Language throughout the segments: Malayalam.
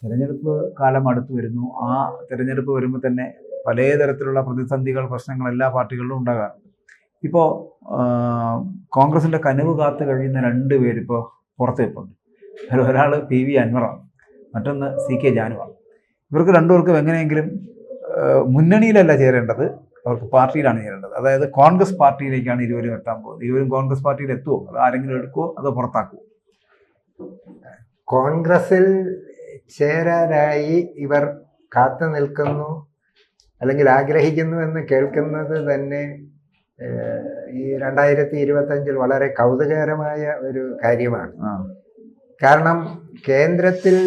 തിരഞ്ഞെടുപ്പ് കാലം അടുത്ത് വരുന്നു. ആ തിരഞ്ഞെടുപ്പ് വരുമ്പോൾ തന്നെ പല തരത്തിലുള്ള പ്രതിസന്ധികൾ, പ്രശ്നങ്ങൾ എല്ലാ പാർട്ടികളിലും ഉണ്ടാകാറുണ്ട്. ഇപ്പോൾ കോൺഗ്രസിൻ്റെ കനവ് കാത്ത് കഴിയുന്ന രണ്ട് പേരിപ്പോൾ പുറത്ത് നിൽപ്പുണ്ട്. ഒരാൾ PV അൻവറാണ്, മറ്റൊന്ന് CK ജാനുവാണ്. ഇവർക്ക് രണ്ടുപേർക്കും എങ്ങനെയെങ്കിലും മുന്നണിയിലല്ല ചേരേണ്ടത്, അവർക്ക് പാർട്ടിയിലാണ് ചേരേണ്ടത്. അതായത് കോൺഗ്രസ് പാർട്ടിയിലേക്കാണ് ഇരുവരും എത്താൻ പോകുന്നത്. ഇരുവരും കോൺഗ്രസ് പാർട്ടിയിൽ എത്തുമോ, അത് ആരെങ്കിലും എടുക്കുമോ, അതോ പുറത്താക്കുമോ? കോൺഗ്രസിൽ ചേരാനായി ഇവർ കാത്തു നിൽക്കുന്നു അല്ലെങ്കിൽ ആഗ്രഹിക്കുന്നു എന്ന് കേൾക്കുന്നത് തന്നെ ഈ 2025 വളരെ കൗതുകകരമായ ഒരു കാര്യമാണ്. കാരണം കേന്ദ്രത്തിൽ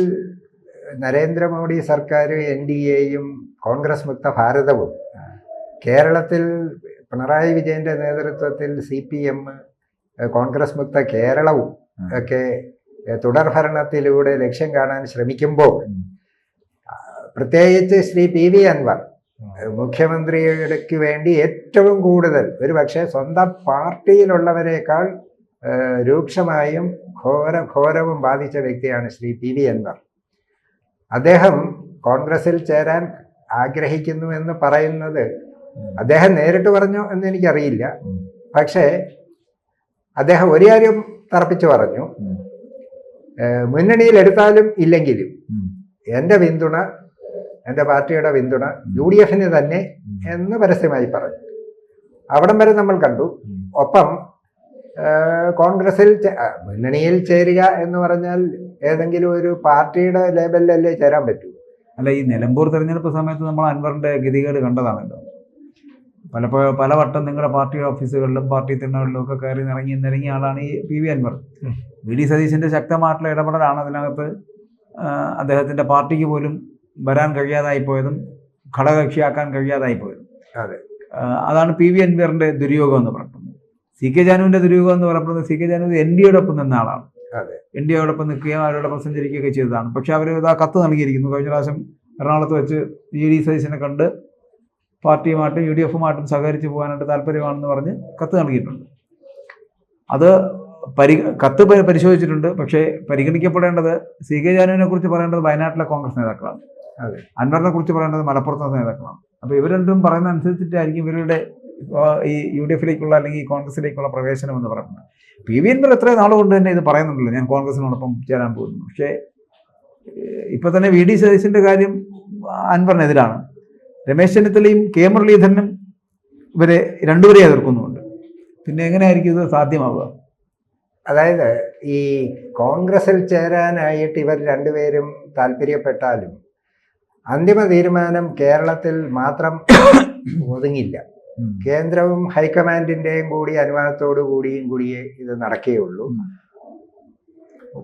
നരേന്ദ്രമോദി സർക്കാർ NDAയും കോൺഗ്രസ് മുക്ത ഭാരതവും, കേരളത്തിൽ പിണറായി വിജയന്റെ നേതൃത്വത്തിൽ CPM കോൺഗ്രസ് മുക്ത കേരളവും ഒക്കെ തുടർഭരണത്തിലൂടെ ലക്ഷ്യം കാണാൻ ശ്രമിക്കുമ്പോൾ, പ്രത്യേകിച്ച് ശ്രീ PV അൻവർ മുഖ്യമന്ത്രിക്ക് വേണ്ടി ഏറ്റവും കൂടുതൽ, ഒരു പക്ഷേ സ്വന്തം പാർട്ടിയിലുള്ളവരെക്കാൾ രൂക്ഷമായും ഘോരവും ബാധിച്ച വ്യക്തിയാണ് ശ്രീ PV അൻവർ. അദ്ദേഹം കോൺഗ്രസിൽ ചേരാൻ ആഗ്രഹിക്കുന്നു എന്ന് പറയുന്നത് അദ്ദേഹം നേരിട്ട് പറഞ്ഞോ എന്ന് എനിക്കറിയില്ല. പക്ഷേ അദ്ദേഹം ഒരു കാര്യം തറപ്പിച്ചു പറഞ്ഞു, മുന്നണിയിൽ എടുത്താലും ഇല്ലെങ്കിലും എൻ്റെ പിന്തുണ, എൻ്റെ പാർട്ടിയുടെ പിന്തുണ UDFന് തന്നെ എന്ന് പരസ്യമായി പറഞ്ഞു. അവിടം വരെ നമ്മൾ കണ്ടു. ഒപ്പം കോൺഗ്രസിൽ മുന്നണിയിൽ ചേരുക എന്ന് പറഞ്ഞാൽ ഏതെങ്കിലും ഒരു പാർട്ടിയുടെ ലേബലിലല്ലേ ചേരാൻ പറ്റൂ. അല്ല, ഈ നിലമ്പൂർ തെരഞ്ഞെടുപ്പ് സമയത്ത് നമ്മൾ അൻവറിന്റെ ഗതികേട് കണ്ടതാണല്ലോ. പല വട്ടം നിങ്ങളുടെ പാർട്ടി ഓഫീസുകളിലും പാർട്ടി തിണ്ണകളിലും ഒക്കെ കയറി നിറങ്ങിയ ആളാണ് ഈ PV അൻവർ. VD സതീശന്റെ ശക്തമായിട്ടുള്ള ഇടപെടലാണ് അതിനകത്ത് അദ്ദേഹത്തിന്റെ പാർട്ടിക്ക് പോലും വരാൻ കഴിയാതായി പോയതും ഘടകകക്ഷിയാക്കാൻ കഴിയാതായി പോയതും. അതെ, അതാണ് PV അൻവറിന്റെ ദുര്യോഗം എന്ന് പറയുന്നത്. CK ജാനുവിന്റെ ദുര്യോഗം എന്ന് പറയുന്നത്, CK ജാനു NDAയോടൊപ്പം നിന്ന ആളാണ്. NDAയോടൊപ്പം നിൽക്കുകയും അവരോടൊപ്പം സഞ്ചരിക്കുകയൊക്കെ ചെയ്തതാണ്. പക്ഷെ അവർ ഇതാ കത്ത് നൽകിയിരിക്കുന്നു. കഴിഞ്ഞ പ്രാവശ്യം എറണാകുളത്ത് വെച്ച് VD സതീശനെ കണ്ട് പാർട്ടിയുമായിട്ടും UDFുമായിട്ടും സഹകരിച്ച് പോകാനായിട്ട് താല്പര്യമാണെന്ന് പറഞ്ഞ് കത്ത് നൽകിയിട്ടുണ്ട്. അത് കത്ത് പരിശോധിച്ചിട്ടുണ്ട്. പക്ഷേ പരിഗണിക്കപ്പെടേണ്ടത് CK ജാനുവിനെ കുറിച്ച് പറയേണ്ടത് വയനാട്ടിലെ കോൺഗ്രസ് നേതാക്കളാണ്, അൻവറിനെ കുറിച്ച് പറയേണ്ടത് മലപ്പുറത്തെ നേതാക്കളാണ്. അപ്പോൾ ഇവർ രണ്ടും പറയുന്ന അനുസരിച്ചിട്ടായിരിക്കും ഇവരുടെ ഈ UDFിലേക്കുള്ള അല്ലെങ്കിൽ കോൺഗ്രസിലേക്കുള്ള പ്രവേശനം എന്ന് പറയുന്നത്. PV അൻവർ എത്ര നാളുകൊണ്ട് തന്നെ ഇത് പറയുന്നുണ്ടല്ലോ, ഞാൻ കോൺഗ്രസിനോടൊപ്പം ചേരാൻ പോകുന്നു. പക്ഷേ ഇപ്പൊ തന്നെ VD സതീശന്റെ കാര്യം അൻവറിനെതിരാണ്. രമേശ് ചെന്നിത്തലയും K മുരളീധരനും ഇവരെ രണ്ടുപേരെ എതിർക്കുന്നുണ്ട്. പിന്നെ എങ്ങനെയായിരിക്കും ഇത് സാധ്യമാവുക? അതായത് ഈ കോൺഗ്രസിൽ ചേരാനായിട്ട് ഇവർ രണ്ടുപേരും താല്പര്യപ്പെട്ടാലും അന്തിമ തീരുമാനം കേരളത്തിൽ മാത്രം ഒതുങ്ങില്ല. കേന്ദ്രവും ഹൈക്കമാൻഡിന്റെയും കൂടി അനുവാദത്തോടു കൂടിയേ ഇത് നടക്കുകയുള്ളൂ.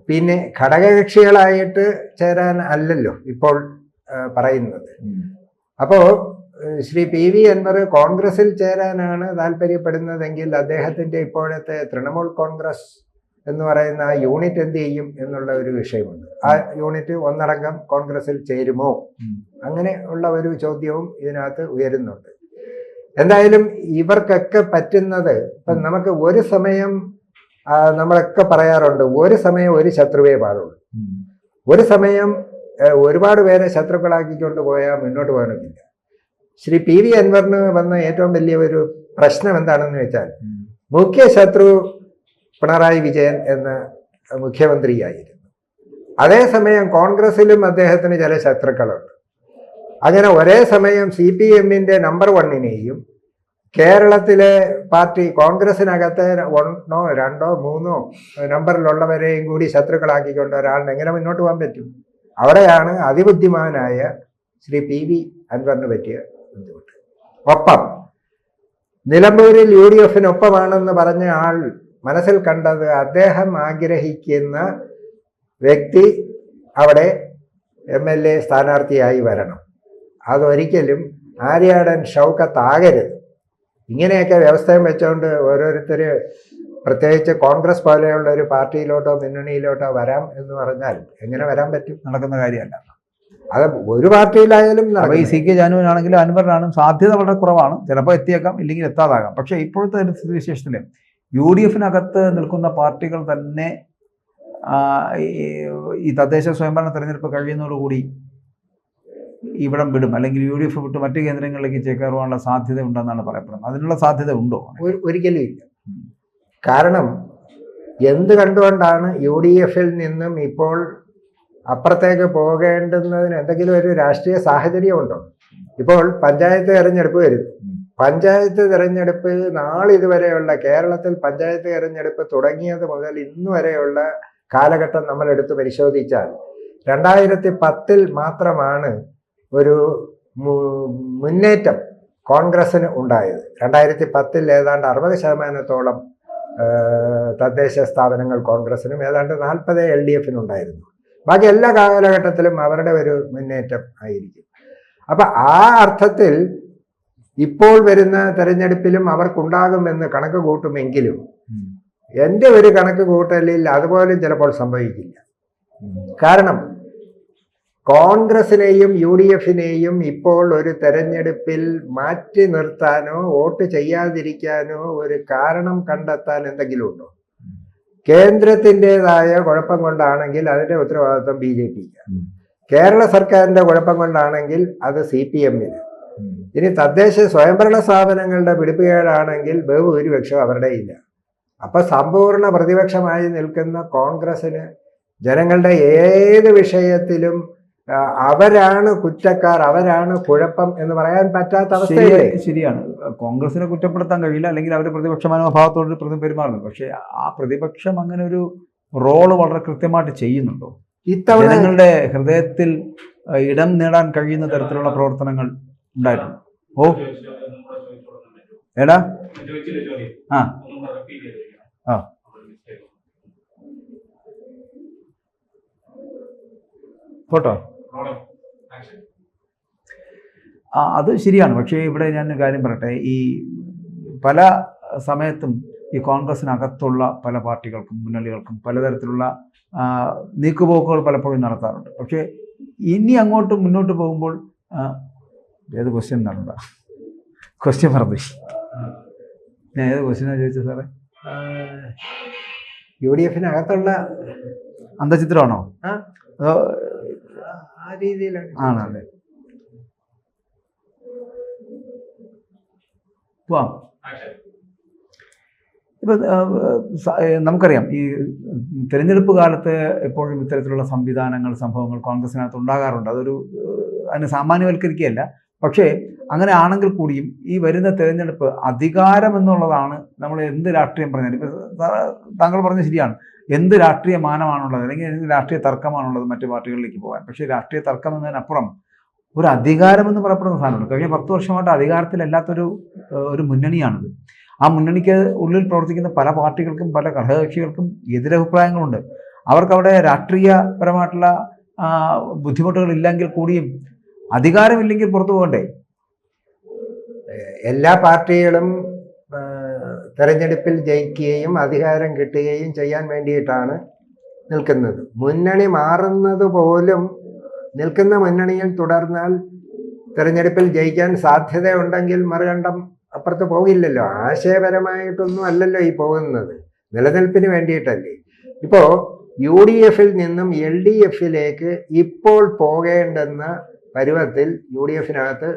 പിന്നെ ഘടകകക്ഷികളായിട്ട് ചേരാൻ അല്ലല്ലോ ഇപ്പോൾ പറയുന്നത്. അപ്പോ ശ്രീ PV അൻവർ കോൺഗ്രസിൽ ചേരാനാണ് താല്പര്യപ്പെടുന്നതെങ്കിൽ അദ്ദേഹത്തിന്റെ ഇപ്പോഴത്തെ തൃണമൂൽ കോൺഗ്രസ് എന്ന് പറയുന്ന ആ യൂണിറ്റ് എന്ത് ചെയ്യും എന്നുള്ള ഒരു വിഷയമുണ്ട്. ആ യൂണിറ്റ് ഒന്നടങ്കം കോൺഗ്രസിൽ ചേരുമോ, അങ്ങനെ ഉള്ള ഒരു ചോദ്യവും ഇതിനകത്ത് ഉയരുന്നുണ്ട്. എന്തായാലും ഇവർക്കൊക്കെ പറ്റുന്നത്, ഇപ്പം നമുക്ക് ഒരു സമയം നമ്മളൊക്കെ പറയാറുണ്ട്, ഒരു സമയം ഒരു ശത്രുവേ പാടുള്ളൂ. ഒരു സമയം ഒരുപാട് പേരെ ശത്രുക്കളാക്കിക്കൊണ്ട് പോയാൽ മുന്നോട്ട് പോകാനൊക്കില്ല. ശ്രീ PV അൻവറിന് വന്ന ഏറ്റവും വലിയ ഒരു പ്രശ്നം എന്താണെന്ന് വെച്ചാൽ, മുഖ്യ ശത്രു പിണറായി വിജയൻ എന്ന മുഖ്യമന്ത്രിയായിരുന്നു. അതേസമയം കോൺഗ്രസിലും അദ്ദേഹത്തിന് ചില ശത്രുക്കളുണ്ട്. അങ്ങനെ ഒരേ സമയം CPMന്റെ നമ്പർ 1നെയും കേരളത്തിലെ പാർട്ടി കോൺഗ്രസിനകത്തെ 1, 2, 3 നമ്പറിലുള്ളവരെയും കൂടി ശത്രുക്കളാക്കിക്കൊണ്ട് ഒരാളിന് എങ്ങനെ മുന്നോട്ട് പോകാൻ പറ്റും? അവിടെയാണ് അതിബുദ്ധിമാനായ ശ്രീ PV അൻവറിന് പറ്റിയ ബുദ്ധിമുട്ട്. ഒപ്പം നിലമ്പൂരിൽ UDFിനൊപ്പമാണെന്ന് പറഞ്ഞ ആൾ മനസ്സിൽ കണ്ടത്, അദ്ദേഹം ആഗ്രഹിക്കുന്ന വ്യക്തി അവിടെ MLA സ്ഥാനാർത്ഥിയായി വരണം. അതൊരിക്കലും ആര്യാടൻ ഷൗക്കത്ത് ആകരുത്. ഇങ്ങനെയൊക്കെ വ്യവസ്ഥയും വെച്ചുകൊണ്ട് ഓരോരുത്തർ, പ്രത്യേകിച്ച് കോൺഗ്രസ് പോലെയുള്ള ഒരു പാർട്ടിയിലോട്ടോ മുന്നണിയിലോട്ടോ വരാം എന്ന് പറഞ്ഞാൽ എങ്ങനെ വരാൻ പറ്റും? നടക്കുന്ന കാര്യമല്ല. അത് ഒരു പാർട്ടിയിലായാലും. ഈ CK ജാനുവിനാണെങ്കിലും അൻവറിനാണെങ്കിലും സാധ്യത വളരെ കുറവാണ്. ചിലപ്പോൾ എത്തിയേക്കാം, ഇല്ലെങ്കിൽ എത്താതാകാം. പക്ഷേ ഇപ്പോഴത്തെ സ്ഥിതിവിശേഷത്തിൽ UDFിനകത്ത് നിൽക്കുന്ന പാർട്ടികൾ തന്നെ ഈ തദ്ദേശ സ്വയംഭരണ തെരഞ്ഞെടുപ്പ് കഴിയുന്നതോടുകൂടി ഇവിടം വിടും, അല്ലെങ്കിൽ UDF വിട്ട് മറ്റു കേന്ദ്രങ്ങളിലേക്ക് ചേക്കേറുവാനുള്ള സാധ്യത ഉണ്ടെന്നാണ് പറയപ്പെടുന്നത്. അതിനുള്ള സാധ്യത ഉണ്ടോ? ഒരിക്കലും ഇല്ല. കാരണം എന്ത് കണ്ടുകൊണ്ടാണ് UDF-ൽ നിന്നും ഇപ്പോൾ അപ്പുറത്തേക്ക് പോകേണ്ടുന്നതിന് എന്തെങ്കിലും ഒരു രാഷ്ട്രീയ സാഹചര്യമുണ്ടോ? ഇപ്പോൾ പഞ്ചായത്ത് തെരഞ്ഞെടുപ്പ് വരുന്നു. പഞ്ചായത്ത് തെരഞ്ഞെടുപ്പ് നാളിതുവരെയുള്ള കേരളത്തിൽ പഞ്ചായത്ത് തെരഞ്ഞെടുപ്പ് തുടങ്ങിയത് മുതൽ ഇന്ന് വരെയുള്ള കാലഘട്ടം നമ്മൾ എടുത്ത് പരിശോധിച്ചാൽ 2010-ൽ മാത്രമാണ് ഒരു മുന്നേറ്റം കോൺഗ്രസിന് ഉണ്ടായത്. 2010-ൽ ഏതാണ്ട് 60% തദ്ദേശ സ്ഥാപനങ്ങൾ കോൺഗ്രസിനും ഏതാണ്ട് 40 LDF-നുണ്ടായിരുന്നു. ബാക്കി എല്ലാ കാലഘട്ടത്തിലും അവരുടെ ഒരു മുന്നേറ്റം ആയിരിക്കും. അപ്പൊ ആ അർത്ഥത്തിൽ ഇപ്പോൾ വരുന്ന തെരഞ്ഞെടുപ്പിലും അവർക്കുണ്ടാകുമെന്ന് കണക്ക് കൂട്ടുമെങ്കിലും എൻ്റെ ഒരു കണക്ക് കൂട്ടലിൽ അതുപോലും ചിലപ്പോൾ സംഭവിക്കില്ല. കാരണം കോൺഗ്രസിനെയും UDF-നെയും ഇപ്പോൾ ഒരു തെരഞ്ഞെടുപ്പിൽ മാറ്റി നിർത്താനോ വോട്ട് ചെയ്യാതിരിക്കാനോ ഒരു കാരണം കണ്ടെത്താൻ എന്തെങ്കിലും ഉണ്ടോ? കേന്ദ്രത്തിൻ്റെതായ കുഴപ്പം കൊണ്ടാണെങ്കിൽ അതിൻ്റെ ഉത്തരവാദിത്വം BJP-ക്ക്, കേരള സർക്കാരിൻ്റെ കുഴപ്പം കൊണ്ടാണെങ്കിൽ അത് CPM-ന്, ഇനി തദ്ദേശ സ്വയംഭരണ സ്ഥാപനങ്ങളുടെ പിടിപ്പുകേടാണെങ്കിൽ ബഹുഭൂരിപക്ഷം അവരുടെ ഇല്ല. അപ്പൊ സമ്പൂർണ്ണ പ്രതിപക്ഷമായി നിൽക്കുന്ന കോൺഗ്രസിന് ജനങ്ങളുടെ ഏത് വിഷയത്തിലും അവരാണ് കുറ്റക്കാർ, അവരാണ് കുഴപ്പം എന്ന് പറയാൻ പറ്റാത്ത അവസ്ഥയില്ലേ? ശരിയാണ്. കോൺഗ്രസിനെ കുറ്റപ്പെടുത്താൻ കഴിയില്ല, അല്ലെങ്കിൽ അവർ പ്രതിപക്ഷ മനോഭാവത്തോട് പെരുമാറുന്നു. പക്ഷെ ആ പ്രതിപക്ഷം അങ്ങനെ ഒരു റോള് വളരെ കൃത്യമായിട്ട് ചെയ്യുന്നുണ്ടോ? ഇത്തവണ ജനങ്ങളുടെ ഹൃദയത്തിൽ ഇടം നേടാൻ കഴിയുന്ന തരത്തിലുള്ള പ്രവർത്തനങ്ങൾ ഉണ്ടായിട്ടുണ്ട്. ഓ എടാ ആ ആ ഫോട്ടോ അത് ശരിയാണ്. പക്ഷേ ഇവിടെ ഞാൻ കാര്യം പറയട്ടെ, ഈ പല സമയത്തും ഈ കോൺഗ്രസിനകത്തുള്ള പല പാർട്ടികൾക്കും മുന്നണികൾക്കും പലതരത്തിലുള്ള നീക്കുപോക്കുകൾ പലപ്പോഴും നടത്താറുണ്ട്. പക്ഷേ ഇനി അങ്ങോട്ട് മുന്നോട്ട് പോകുമ്പോൾ ഏത് ക്വസ്റ്റ്യൻ നടണ്ട ക്വസ്റ്റ്യൻ പറഞ്ഞു ഞാൻ ഏത് ക്വസ്റ്റ്യനാണ് ചോദിച്ചത് സാറേ? UDF-നകത്തുള്ള അന്തചിത്രമാണോ? അതോ ആ രീതിയിലാണ് ആണല്ലേ? പോവാം. ഇപ്പം നമുക്കറിയാം ഈ തിരഞ്ഞെടുപ്പ് കാലത്ത് എപ്പോഴും ഇത്തരത്തിലുള്ള സംവിധാനങ്ങൾ, സംഭവങ്ങൾ കോൺഗ്രസിനകത്ത് ഉണ്ടാകാറുണ്ട്. അതിന് സാമാന്യവൽക്കരിക്കുകയല്ല. പക്ഷേ അങ്ങനെ ആണെങ്കിൽ കൂടിയും ഈ വരുന്ന തിരഞ്ഞെടുപ്പ് അധികാരം എന്നുള്ളതാണ്. നമ്മൾ എന്ത് രാഷ്ട്രീയം പറഞ്ഞാലും ഇപ്പം താങ്കൾ പറഞ്ഞ ശരിയാണ്, എന്ത് രാഷ്ട്രീയ മാനമാണുള്ളത്, അല്ലെങ്കിൽ എന്ത് രാഷ്ട്രീയ തർക്കമാണുള്ളത് മറ്റു പാർട്ടികളിലേക്ക് പോകാൻ. പക്ഷേ രാഷ്ട്രീയ തർക്കം എന്നതിനപ്പുറം ഒരു അധികാരം എന്ന് പറയപ്പെടുന്ന സാധനമുണ്ട്. കഴിഞ്ഞ 10 വർഷമായിട്ട് അധികാരത്തിലല്ലാത്തൊരു മുന്നണിയാണിത്. ആ മുന്നണിക്ക് ഉള്ളിൽ പ്രവർത്തിക്കുന്ന പല പാർട്ടികൾക്കും പല ഘടകകക്ഷികൾക്കും എതിരഭിപ്രായങ്ങളുണ്ട്. അവർക്കവിടെ രാഷ്ട്രീയപരമായിട്ടുള്ള ബുദ്ധിമുട്ടുകളില്ലെങ്കിൽ കൂടിയും അധികാരമില്ലെങ്കിൽ പുറത്തു പോകണ്ടേ? എല്ലാ പാർട്ടികളും തെരഞ്ഞെടുപ്പിൽ ജയിക്കുകയും അധികാരം കിട്ടുകയും ചെയ്യാൻ വേണ്ടിയിട്ടാണ് നിൽക്കുന്നത്. മുന്നണി മാറുന്നത് പോലും നിൽക്കുന്ന മുന്നണിയിൽ തുടർന്നാൽ തെരഞ്ഞെടുപ്പിൽ ജയിക്കാൻ സാധ്യതയുണ്ടെങ്കിൽ മറുകണ്ഠം അപ്പുറത്ത് പോകില്ലല്ലോ. ആശയപരമായിട്ടൊന്നും അല്ലല്ലോ ഈ പോകുന്നത്, നിലനിൽപ്പിന് വേണ്ടിയിട്ടല്ലേ. ഇപ്പോൾ UDF-ൽ നിന്നും LDF-ലേക്ക് ഇപ്പോൾ പോകേണ്ടെന്ന പരുവത്തിൽ UDF-നകത്ത്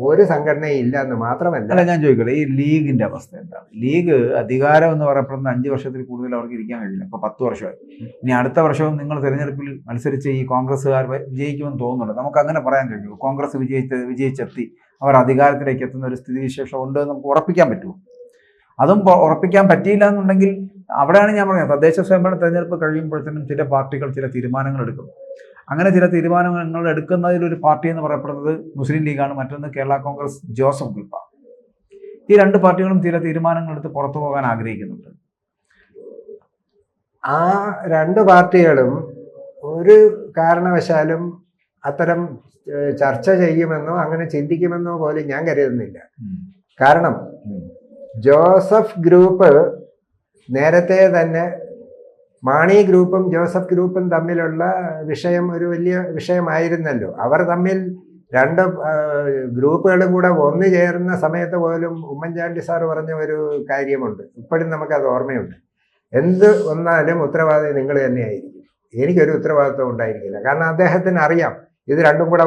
ഒരു സംഘടനയില്ല എന്ന് മാത്രമല്ല. അല്ല, ഞാൻ ചോദിക്കട്ടെ, ഈ ലീഗിന്റെ അവസ്ഥ എന്താണ്? ലീഗ് അധികാരം എന്ന് പറയപ്പെടുന്ന 5 വർഷത്തിൽ കൂടുതൽ അവർക്ക് ഇരിക്കാൻ കഴിയില്ല. ഇപ്പോൾ 10 വർഷമായി. ഇനി അടുത്ത വർഷവും നിങ്ങൾ തെരഞ്ഞെടുപ്പിൽ മത്സരിച്ച് ഈ കോൺഗ്രസ്സുകാർ വിജയിക്കുമെന്ന് തോന്നുന്നുണ്ട്. നമുക്ക് അങ്ങനെ പറയാൻ കഴിയുമോ? കോൺഗ്രസ് വിജയിച്ചെത്തി അവർ അധികാരത്തിലേക്ക് എത്തുന്ന ഒരു സ്ഥിതിവിശേഷം ഉണ്ട് എന്ന് നമുക്ക് ഉറപ്പിക്കാൻ പറ്റുമോ? അതും ഉറപ്പിക്കാൻ പറ്റിയില്ല എന്നുണ്ടെങ്കിൽ അവിടെയാണ് ഞാൻ പറഞ്ഞത്, തദ്ദേശ സ്വയംഭരണ തെരഞ്ഞെടുപ്പ് കഴിയുമ്പോഴത്തേനും ചില പാർട്ടികൾ ചില തീരുമാനങ്ങൾ എടുക്കും. അങ്ങനെ ചില തീരുമാനങ്ങൾ എടുക്കുന്നതിലൊരു പാർട്ടി എന്ന് പറയപ്പെടുന്നത് മുസ്ലിം ലീഗാണ്. മറ്റൊന്ന് കേരള കോൺഗ്രസ് ജോസഫ് ഗ്രൂപ്പ. ഈ 2 പാർട്ടികളും ചില തീരുമാനങ്ങൾ എടുത്ത് പുറത്തു പോകാൻ ആഗ്രഹിക്കുന്നുണ്ട്. ആ 2 പാർട്ടികളും ഒരു കാരണവശാലും അത്തരം ചർച്ച ചെയ്യുമെന്നോ അങ്ങനെ ചിന്തിക്കുമെന്നോ പോലും ഞാൻ കരുതുന്നില്ല. കാരണം ജോസഫ് ഗ്രൂപ്പ് നേരത്തെ തന്നെ മാണി ഗ്രൂപ്പും ജോസഫ് ഗ്രൂപ്പും തമ്മിലുള്ള വിഷയം ഒരു വലിയ വിഷയമായിരുന്നല്ലോ. അവർ തമ്മിൽ 2 ഗ്രൂപ്പുകളും കൂടെ ഒന്നു ചേർന്ന സമയത്ത് പോലും ഉമ്മൻചാണ്ടി സാറ് പറഞ്ഞ ഒരു കാര്യമുണ്ട്, ഇപ്പോഴും നമുക്കത് ഓർമ്മയുണ്ട്. എന്ത് വന്നാലും ഉത്തരവാദി നിങ്ങൾ തന്നെയായിരിക്കും. എനിക്കൊരു ഉത്തരവാദിത്വം ഉണ്ടായിരിക്കില്ല. കാരണം അദ്ദേഹത്തിന് അറിയാം ഇത് രണ്ടും കൂടെ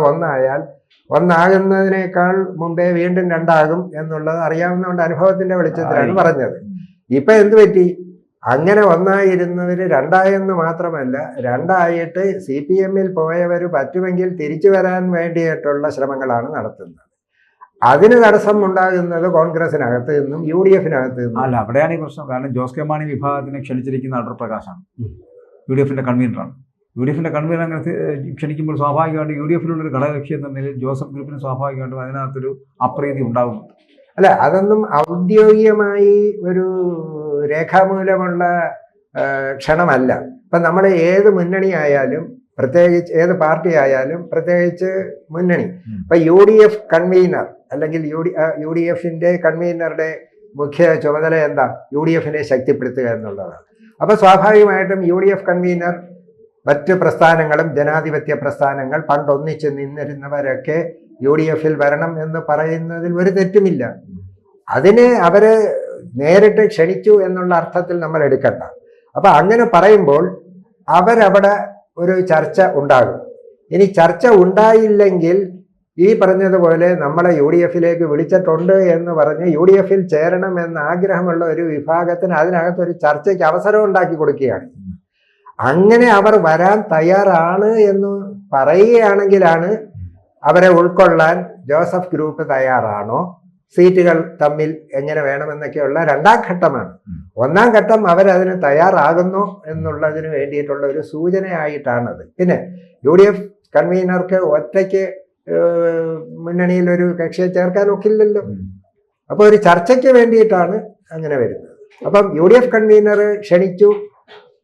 ഒന്നാകുന്നതിനേക്കാൾ മുമ്പേ വീണ്ടും രണ്ടാകും എന്നുള്ളത് അറിയാവുന്നതുകൊണ്ട് അനുഭവത്തിന്റെ വെളിച്ചത്തിലാണ് പറഞ്ഞത്. ഇപ്പൊ എന്ത് പറ്റി? അങ്ങനെ ഒന്നായിരുന്നവര് രണ്ടായെന്ന് മാത്രമല്ല, രണ്ടായിട്ട് CPM-ൽ പോയവർ പറ്റുമെങ്കിൽ തിരിച്ചു വരാൻ വേണ്ടിയിട്ടുള്ള ശ്രമങ്ങളാണ് നടത്തുന്നത്. അതിന് തടസ്സം ഉണ്ടാകുന്നത് കോൺഗ്രസിനകത്ത് നിന്നും UDF-നകത്ത് നിന്നും. അല്ല, അവിടെയാണ് ഈ പ്രശ്നം. കാരണം ജോസ് കെ മാണി വിഭാഗത്തിനെ ക്ഷണിച്ചിരിക്കുന്ന അടൂർ പ്രകാശാണ്, UDF-ന്റെ കൺവീനറാണ്. UDF-ന്റെ കൺവീനർ അങ്ങനെ ക്ഷണിക്കുമ്പോൾ സ്വാഭാവികമായിട്ട് UDF-ലുള്ളൊരു ഘടകകക്ഷി എന്ന നിലയിൽ ജോസഫ് ഗ്രൂപ്പിന് സ്വാഭാവികമായിട്ടും അതിനകത്തൊരു അപ്രീതി ഉണ്ടാകും. അല്ല, അതൊന്നും ഔദ്യോഗികമായി ഒരു രേഖാമൂലമുള്ള ക്ഷണമല്ല. ഇപ്പം നമ്മൾ ഏത് മുന്നണി ആയാലും, പ്രത്യേകിച്ച് ഏത് പാർട്ടി ആയാലും, പ്രത്യേകിച്ച് മുന്നണി, ഇപ്പൊ UDF കൺവീനർ അല്ലെങ്കിൽ UDF-ന്റെ കൺവീനറുടെ മുഖ്യ ചുമതല എന്താ? UDF-നെ ശക്തിപ്പെടുത്തുക എന്നുള്ളതാണ്. അപ്പൊ സ്വാഭാവികമായിട്ടും UDF കൺവീനർ മറ്റ് പ്രസ്ഥാനങ്ങളും ജനാധിപത്യ പ്രസ്ഥാനങ്ങൾ പണ്ടൊന്നിച്ച് നിന്നിരുന്നവരൊക്കെ UDF-ൽ വരണം എന്ന് പറയുന്നതിൽ ഒരു തെറ്റുമില്ല. അതിന് അവര് നേരിട്ട് ക്ഷണിച്ചു എന്നുള്ള അർത്ഥത്തിൽ നമ്മൾ എടുക്കണ്ട. അപ്പൊ അങ്ങനെ പറയുമ്പോൾ അവരവിടെ ഒരു ചർച്ച ഉണ്ടാകും. ഇനി ചർച്ച ഉണ്ടായില്ലെങ്കിൽ ഈ പറഞ്ഞതുപോലെ നമ്മളെ UDF-ലേക്ക് വിളിച്ചിട്ടുണ്ട് എന്ന് പറഞ്ഞ് UDF-ൽ ചേരണം എന്ന ആഗ്രഹമുള്ള ഒരു വിഭാഗത്തിന് അതിനകത്തൊരു ചർച്ചയ്ക്ക് അവസരം ഉണ്ടാക്കി കൊടുക്കുകയാണ്. അങ്ങനെ അവർ വരാൻ തയ്യാറാണ് എന്ന് പറയുകയാണെങ്കിലാണ് അവരെ ഉൾക്കൊള്ളാൻ ജോസഫ് ഗ്രൂപ്പ് തയ്യാറാണോ, സീറ്റുകൾ തമ്മിൽ എങ്ങനെ വേണമെന്നൊക്കെയുള്ള രണ്ടാം ഘട്ടമാണ്. ഒന്നാം ഘട്ടം അവരതിന് തയ്യാറാകുന്നു എന്നുള്ളതിന് വേണ്ടിയിട്ടുള്ള ഒരു സൂചനയായിട്ടാണത്. പിന്നെ UDF കൺവീനർക്ക് ഒറ്റയ്ക്ക് മുന്നണിയിൽ ഒരു കക്ഷിയെ ചേർക്കാൻ ഒക്കില്ലല്ലോ. അപ്പോൾ ഒരു ചർച്ചയ്ക്ക് വേണ്ടിയിട്ടാണ് അങ്ങനെ വരുന്നത്. അപ്പം UDF കൺവീനർ ക്ഷണിച്ചു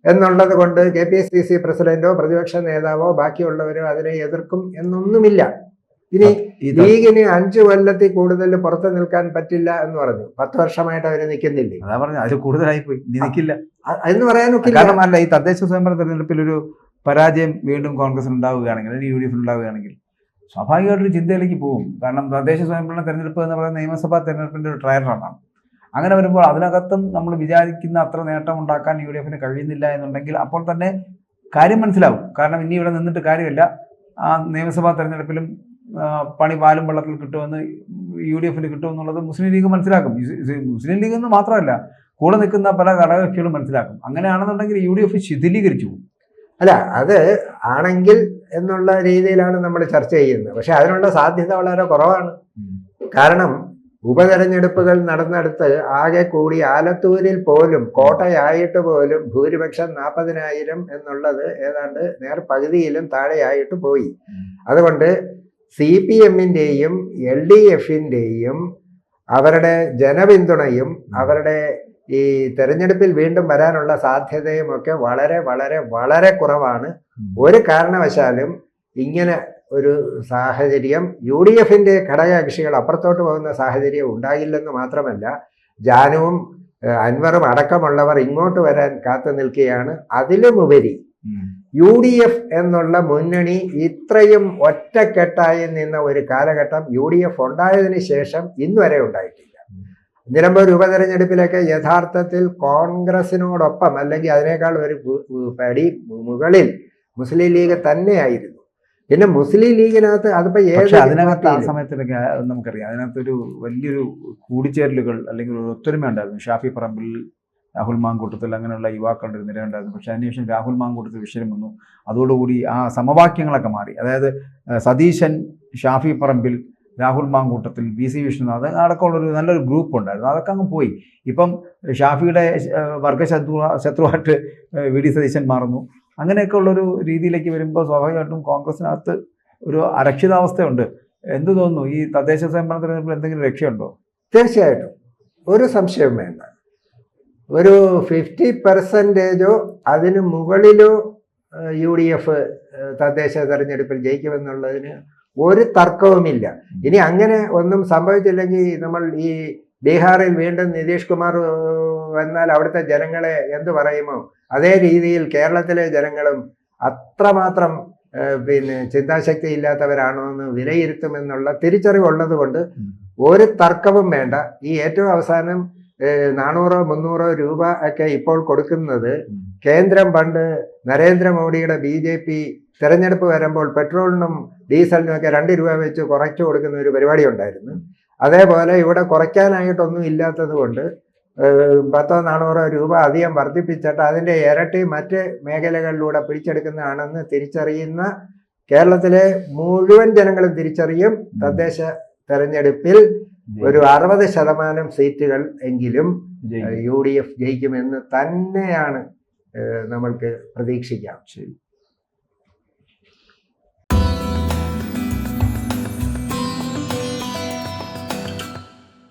എന്നുള്ളത് കൊണ്ട് KPCC പ്രസിഡന്റോ പ്രതിപക്ഷ നേതാവോ ബാക്കിയുള്ളവരോ അതിനെ എതിർക്കും എന്നൊന്നുമില്ല. ഇനി ലീഗിന് 5 കൊല്ലത്തിൽ കൂടുതൽ പുറത്തു നിൽക്കാൻ പറ്റില്ല എന്ന് പറഞ്ഞു. 10 വർഷമായിട്ട് അവര് നിൽക്കുന്നില്ലേ? അതാ പറഞ്ഞു, അതിൽ കൂടുതലായി പോയി, ഇനി നിൽക്കില്ല എന്ന് പറയാനൊക്കെ. കാരണം അല്ല, ഈ തദ്ദേശ സ്വയംഭരണ തെരഞ്ഞെടുപ്പിൽ ഒരു പരാജയം വീണ്ടും കോൺഗ്രസിന് ഉണ്ടാവുകയാണെങ്കിൽ, അല്ലെങ്കിൽ UDF-ന് ഉണ്ടാവുകയാണെങ്കിൽ സ്വാഭാവികമായിട്ടൊരു ചിന്തയിലേക്ക് പോകും. കാരണം തദ്ദേശ സ്വയംഭരണ തെരഞ്ഞെടുപ്പ് എന്ന് പറയുന്നത് നിയമസഭാ തെരഞ്ഞെടുപ്പിന്റെ ഒരു ട്രയൽ റണ്ണാണ്. അങ്ങനെ വരുമ്പോൾ അതിനകത്തും നമ്മൾ വിചാരിക്കുന്ന അത്ര നേട്ടം ഉണ്ടാക്കാൻ UDF-ന് കഴിയുന്നില്ല എന്നുണ്ടെങ്കിൽ അപ്പോൾ തന്നെ കാര്യം മനസ്സിലാവും. കാരണം ഇനി ഇവിടെ നിന്നിട്ട് കാര്യമില്ല, ആ നിയമസഭാ തെരഞ്ഞെടുപ്പിലും പണി പാലും വെള്ളത്തിൽ കിട്ടുമെന്ന് UDF-ന് കിട്ടുമെന്നുള്ളത് മുസ്ലിം ലീഗ് മനസ്സിലാക്കും. മുസ്ലിം ലീഗ് എന്ന് മാത്രമല്ല, കൂടെ നിൽക്കുന്ന പല ഘടകകക്ഷികളും മനസ്സിലാക്കും. അങ്ങനെയാണെന്നുണ്ടെങ്കിൽ UDF ശിഥിലീകരിച്ചു പോകും. അല്ല, അത് ആണെങ്കിൽ എന്നുള്ള രീതിയിലാണ് നമ്മൾ ചർച്ച ചെയ്യുന്നത്. പക്ഷെ അതിനുള്ള സാധ്യത വളരെ കുറവാണ്. കാരണം ഉപതെരഞ്ഞെടുപ്പുകൾ നടന്നെടുത്ത് ആകെ കൂടി ആലത്തൂരിൽ പോലും, കോട്ടയായിട്ട് പോലും ഭൂരിപക്ഷം 40,000 എന്നുള്ളത് ഏതാണ്ട് നേർ പകുതിയിലും താഴെയായിട്ട് പോയി. അതുകൊണ്ട് CPM-ന്റെയും LDF-ന്റെയും അവരുടെ ജനപിന്തുണയും അവരുടെ ഈ തെരഞ്ഞെടുപ്പിൽ വീണ്ടും വരാനുള്ള സാധ്യതയും ഒക്കെ വളരെ വളരെ വളരെ കുറവാണ്. ഒരു കാരണവശാലും ഇങ്ങനെ ഒരു സാഹചര്യം UDF-ന്റെ ഘടകകക്ഷികൾ അപ്പുറത്തോട്ട് പോകുന്ന സാഹചര്യം ഉണ്ടാകില്ലെന്ന് മാത്രമല്ല, ജാനുവും അൻവറും അടക്കമുള്ളവർ ഇങ്ങോട്ട് വരാൻ കാത്തു നിൽക്കുകയാണ്. അതിലുമുപരി UDF എന്നുള്ള മുന്നണി ഇത്രയും ഒറ്റക്കെട്ടായി നിന്ന ഒരു കാലഘട്ടം UDF ഉണ്ടായതിനു ശേഷം ഇന്നുവരെ ഉണ്ടായിട്ടില്ല. നിലമ്പൂർ ഉപതെരഞ്ഞെടുപ്പിലൊക്കെ യഥാർത്ഥത്തിൽ കോൺഗ്രസിനോടൊപ്പം അല്ലെങ്കിൽ അതിനേക്കാൾ ഒരു പടി മുകളിൽ മുസ്ലിം ലീഗ് തന്നെയായിരുന്നു. പിന്നെ മുസ്ലിം ലീഗിനകത്ത് അതിപ്പോ അതിനകത്ത് ആ സമയത്തിലൊക്കെ നമുക്കറിയാം, അതിനകത്തൊരു വലിയൊരു കൂടിച്ചേരലുകൾ അല്ലെങ്കിൽ ഒരു ഒത്തൊരുമ ഉണ്ടായിരുന്നു. ഷാഫി പറമ്പിൽ, രാഹുൽ മാങ്കൂട്ടത്തിൽ, അങ്ങനെയുള്ള യുവാക്കളുടെ ഒരു നിരയുണ്ടായിരുന്നു. പക്ഷേ അതിനുശേഷം രാഹുൽ മാങ്കൂട്ടത്തിൽ വിഷയം വന്നു. അതോടുകൂടി ആ സമവാക്യങ്ങളൊക്കെ മാറി. അതായത് സതീശൻ, ഷാഫി പറമ്പിൽ, രാഹുൽ മാങ്കൂട്ടത്തിൽ, BC വിഷ്ണുനാഥ് അടക്കമുള്ളൊരു നല്ലൊരു ഗ്രൂപ്പ് ഉണ്ടായിരുന്നു. അതൊക്കെ അങ്ങ് പോയി. ഇപ്പം ഷാഫിയുടെ ശത്രുവായിട്ട് VD സതീശൻ മാറുന്നു. അങ്ങനെയൊക്കെ ഉള്ളൊരു രീതിയിലേക്ക് വരുമ്പോൾ സ്വാഭാവികമായിട്ടും കോൺഗ്രസിനകത്ത് ഒരു അരക്ഷിതാവസ്ഥയുണ്ട്. എന്ത് തോന്നുന്നു, ഈ തദ്ദേശ സ്വയംഭരണ തെരഞ്ഞെടുപ്പിൽ എന്തെങ്കിലും രക്ഷയുണ്ടോ? തീർച്ചയായിട്ടും ഒരു സംശയവും വേണ്ട. ഒരു 50% അതിന് മുകളിലോ UDF തദ്ദേശ തെരഞ്ഞെടുപ്പിൽ ജയിക്കുമെന്നുള്ളതിന് ഒരു തർക്കവുമില്ല. ഇനി അങ്ങനെ ഒന്നും സംഭവിച്ചില്ലെങ്കിൽ നമ്മൾ ഈ ബീഹാറിൽ വീണ്ടും നിതീഷ് കുമാർ വന്നാൽ അവിടുത്തെ ജനങ്ങളെ എന്തു പറയുമോ അതേ രീതിയിൽ കേരളത്തിലെ ജനങ്ങളും അത്രമാത്രം ചിന്താശക്തി ഇല്ലാത്തവരാണോ എന്ന് വിലയിരുത്തുമെന്നുള്ള തിരിച്ചറിവുള്ളത് കൊണ്ട് ഒരു തർക്കവും വേണ്ട. ഈ ഏറ്റവും അവസാനം 400-300 രൂപ ഒക്കെ ഇപ്പോൾ കൊടുക്കുന്നത് കേന്ദ്രം പണ്ട് നരേന്ദ്രമോദിയുടെ BJP തെരഞ്ഞെടുപ്പ് വരുമ്പോൾ പെട്രോളിനും ഡീസലിനും ഒക്കെ 2 രൂപ വെച്ച് കുറച്ചു കൊടുക്കുന്ന ഒരു പരിപാടി ഉണ്ടായിരുന്നു. അതേപോലെ ഇവിടെ കുറയ്ക്കാനായിട്ടൊന്നും ഇല്ലാത്തത് കൊണ്ട് 100-400 രൂപ അധികം വർദ്ധിപ്പിച്ചിട്ട് അതിൻ്റെ ഇരട്ടി മറ്റ് മേഖലകളിലൂടെ പിടിച്ചെടുക്കുന്നതാണെന്ന് തിരിച്ചറിയുന്ന കേരളത്തിലെ മുഴുവൻ ജനങ്ങളും തിരിച്ചറിയും. തദ്ദേശ തെരഞ്ഞെടുപ്പിൽ ഒരു 60% സീറ്റുകൾ എങ്കിലും UDF ജയിക്കുമെന്ന് തന്നെയാണ് നമ്മൾക്ക് പ്രതീക്ഷിക്കാം. ശരി.